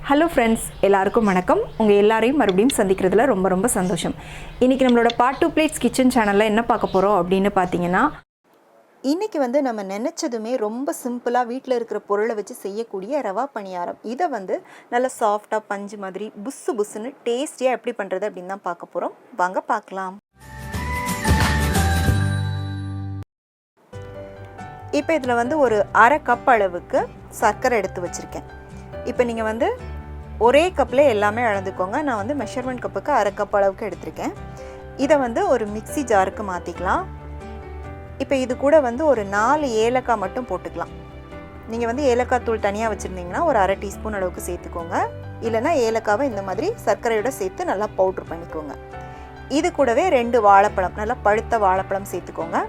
Hello friends, எல்லாருக்கும் வணக்கம். உங்கள் எல்லாரையும் மறுபடியும் சந்திக்கிறதுல ரொம்ப ரொம்ப சந்தோஷம். இன்றைக்கி நம்மளோட பார்ட் 2 பிளேட்ஸ் கிச்சன் சேனலில் என்ன பார்க்க போகிறோம் அப்படின்னு பார்த்தீங்கன்னா, இன்றைக்கி நம்ம நினச்சதுமே ரொம்ப சிம்பிளாக வீட்டில் இருக்கிற பொருளை வச்சு செய்யக்கூடிய ரவா பணியாரம். இதை நல்லா சாஃப்டாக பஞ்சு மாதிரி புஸ்ஸு புஸ்ஸுன்னு டேஸ்டியாக எப்படி பண்ணுறது அப்படின்னு தான் பார்க்க போகிறோம். வாங்க பார்க்கலாம். இப்போ இதில் ஒரு அரை கப் அளவுக்கு சர்க்கரை எடுத்து வச்சுருக்கேன். இப்போ நீங்கள் ஒரே கப்பில் எல்லாமே அளந்துக்கோங்க. நான் மெஷர்மெண்ட் கப்புக்கு அரை கப் அளவுக்கு எடுத்திருக்கேன். இதை ஒரு மிக்ஸி ஜாருக்கு மாற்றிக்கலாம். இப்போ இது கூட ஒரு 4 ஏலக்காய் மட்டும் போட்டுக்கலாம். நீங்கள் ஏலக்காய் தூள் தனியாக வச்சுருந்தீங்கன்னா ஒரு அரை டீஸ்பூன் அளவுக்கு சேர்த்துக்கோங்க. இல்லைனா ஏலக்காவை இந்த மாதிரி சர்க்கரையோடு சேர்த்து நல்லா பவுட்ரு பண்ணிக்கோங்க. இது கூடவே 2 வாழைப்பழம், நல்லா பழுத்த வாழைப்பழம் சேர்த்துக்கோங்க.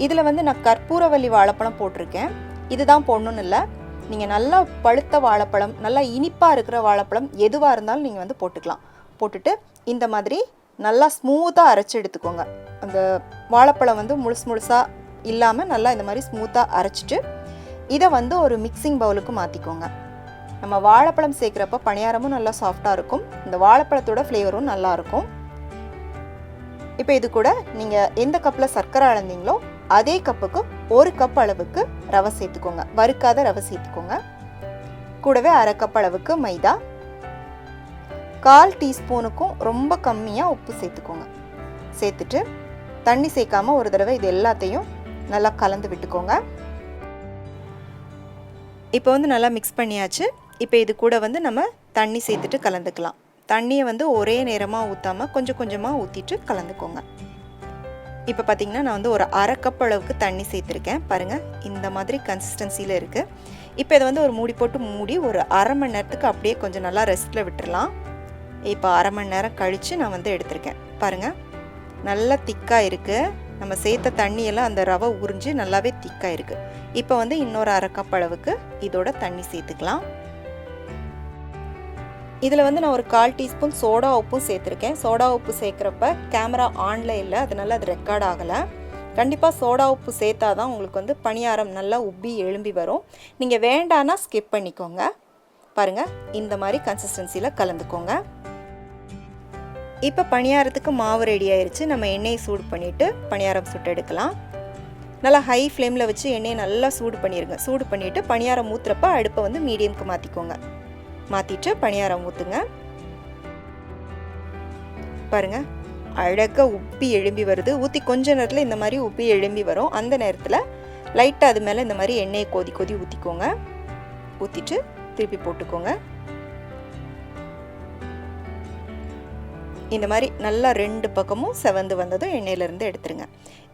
இதில் நான் கற்பூரவள்ளி வாழைப்பழம் போட்டிருக்கேன். இதுதான் போடணுன்னு இல்லை, நீங்கள் நல்லா பழுத்த வாழைப்பழம், நல்லா இனிப்பாக இருக்கிற வாழைப்பழம் எதுவாக இருந்தாலும் நீங்கள் போட்டுக்கலாம். போட்டுட்டு இந்த மாதிரி நல்லா ஸ்மூத்தாக அரைச்சி எடுத்துக்கோங்க. அந்த வாழைப்பழம் முழுசாக இல்லாமல் நல்லா இந்த மாதிரி ஸ்மூத்தாக அரைச்சிட்டு இதை ஒரு மிக்சிங் பவுலுக்கு மாற்றிக்கோங்க. நம்ம வாழைப்பழம் சேர்க்குறப்ப பணியாரமும் நல்லா சாஃப்டாக இருக்கும், இந்த வாழைப்பழத்தோட ஃப்ளேவரும் நல்லாயிருக்கும். இப்போ இது கூட நீங்கள் எந்த கப்பில் சர்க்கரை அளந்தீங்களோ அதே கப்புக்கு 1 கப் அளவுக்கு ரவை சேர்த்துக்கோங்க. வறுக்காத ரவை சேர்த்துக்கோங்க. கூடவே அரை கப் அளவுக்கு மைதா, 1/4 டீஸ்பூனுக்கும் ரொம்ப கம்மியாக உப்பு சேர்த்துக்கோங்க. சேர்த்துட்டு தண்ணி சேர்க்காம ஒரு தடவை இது எல்லாத்தையும் நல்லா கலந்து விட்டுக்கோங்க. இப்போ நல்லா மிக்ஸ் பண்ணியாச்சு. இப்போ இது கூட நம்ம தண்ணி சேர்த்துட்டு கலந்துக்கலாம். தண்ணியை ஒரே நேரமாக ஊற்றாமல் கொஞ்சம் கொஞ்சமாக ஊற்றிட்டு கலந்துக்கோங்க. இப்போ பார்த்திங்கன்னா நான் ஒரு அரை கப் அளவுக்கு தண்ணி சேர்த்துருக்கேன். பாருங்கள், இந்த மாதிரி கன்சிஸ்டன்சியில் இருக்குது. இப்போ இதை ஒரு மூடி போட்டு மூடி ஒரு அரை மணி நேரத்துக்கு அப்படியே கொஞ்சம் நல்லா ரெஸ்ட்டில் விட்டுடலாம். இப்போ அரை மணி நேரம் கழித்து நான் எடுத்திருக்கேன். பாருங்கள், நல்லா திக்காக இருக்குது. நம்ம சேர்த்த தண்ணியெல்லாம் அந்த ரவை உறிஞ்சு நல்லாவே திக்காக இருக்குது. இப்போ இன்னொரு அரை கப் அளவுக்கு இதோட தண்ணி சேர்த்துக்கலாம். இதில் நான் ஒரு 1/4 டீஸ்பூன் சோடா உப்பும் சேர்த்துருக்கேன். சோடா உப்பு சேர்க்குறப்ப கேமரா ஆனில் இல்லை, அதனால் அது ரெக்கார்ட் ஆகலை. கண்டிப்பாக சோடா உப்பு சேர்த்தா தான் உங்களுக்கு பணியாரம் நல்லா உப்பி எழும்பி வரும். நீங்கள் வேண்டான்னா ஸ்கிப் பண்ணிக்கோங்க. பாருங்கள், இந்த மாதிரி கன்சிஸ்டன்சியில் கலந்துக்கோங்க. இப்போ பணியாரத்துக்கு மாவு ரெடி ஆயிடுச்சு. நம்ம எண்ணெயை சூடு பண்ணிவிட்டு பணியாரம் சுட்டு எடுக்கலாம். நல்லா ஹை ஃப்ளேமில் வச்சு எண்ணெயை நல்லா சூடு பண்ணிடுங்க. சூடு பண்ணிவிட்டு பணியாரம் ஊற்றுறப்ப அடுப்பை மீடியமுக்கு மாற்றிக்கோங்க. மாற்றிட்டு பணியாரம் ஊற்றுங்க. பாருங்கள், அழகாக உப்பி எழும்பி வருது. ஊற்றி கொஞ்ச நேரத்தில் இந்த மாதிரி உப்பி எழும்பி வரும். அந்த நேரத்தில் லைட்டாக அது மேலே இந்த மாதிரி எண்ணெயை கொதி ஊற்றிக்கோங்க. ஊற்றிட்டு திருப்பி போட்டுக்கோங்க. இந்த மாதிரி நல்லா 2 பக்கமும் செவந்து வந்ததும் எண்ணெயிலேருந்து எடுத்துருங்க.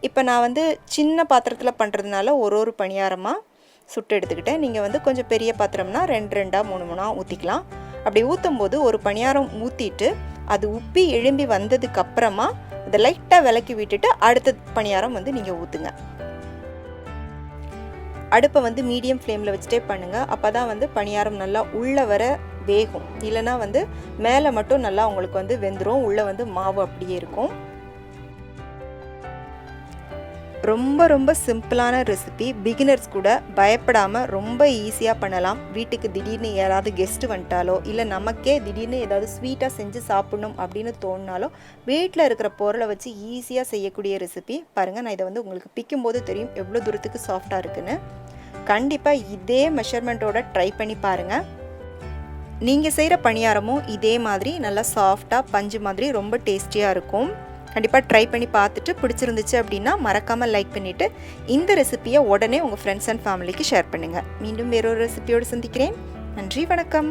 இப்போ நான் சின்ன பாத்திரத்தில் பண்ணுறதுனால ஒரு பணியாரமாக சுட்டு எடுத்துக்கிட்டேன். நீங்கள் கொஞ்சம் பெரிய பாத்திரம்னா 2 3 ஊற்றிக்கலாம். அப்படி ஊற்றும் போது ஒரு பணியாரம் ஊற்றிட்டு அது உப்பி எழும்பி வந்ததுக்கு அப்புறமா அதை லைட்டாக விலக்கி விட்டுட்டு அடுத்த பணியாரம் நீங்கள் ஊற்றுங்க. அடுப்பை மீடியம் ஃப்ளேமில் வச்சுட்டே பண்ணுங்கள். அப்போ தான் பணியாரம் நல்லா உள்ளே வர வேகும். இல்லைனா மேலே மட்டும் நல்லா உங்களுக்கு வெந்துடும், உள்ளே மாவு அப்படியே இருக்கும். ரொம்ப சிம்பிளான ரெசிபி. பிகினர்ஸ் கூட பயப்படாமல் ரொம்ப ஈஸியாக பண்ணலாம். வீட்டுக்கு திடீர்னு யாராவது கெஸ்ட்டு வந்துட்டாலோ இல்லை நமக்கே திடீர்னு ஏதாவது ஸ்வீட்டாக செஞ்சு சாப்பிடணும் அப்படின்னு தோணினாலோ வீட்டில் இருக்கிற பொருளை வச்சு ஈஸியாக செய்யக்கூடிய ரெசிபி. பாருங்கள், நான் இதை உங்களுக்கு பிக்கும்போது தெரியும் எவ்வளோ தூரத்துக்கு சாஃப்டாக இருக்குன்னு. கண்டிப்பாக இதே மெஷர்மெண்ட்டோட ட்ரை பண்ணி பாருங்கள். நீங்கள் செய்கிற பணியாரமும் இதே மாதிரி நல்லா சாஃப்டாக பஞ்சு மாதிரி ரொம்ப டேஸ்டியாக இருக்கும். கண்டிப்பாக ட்ரை பண்ணி பார்த்துட்டு பிடிச்சிருந்துச்சு அப்படின்னா மறக்காமல் லைக் பண்ணிவிட்டு இந்த ரெசிபியை உடனே உங்கள் ஃப்ரெண்ட்ஸ் அண்ட் ஃபேமிலிக்கு ஷேர் பண்ணுங்கள். மீண்டும் வேறொரு ரெசிபியோடு சந்திக்கிறேன். நன்றி, வணக்கம்.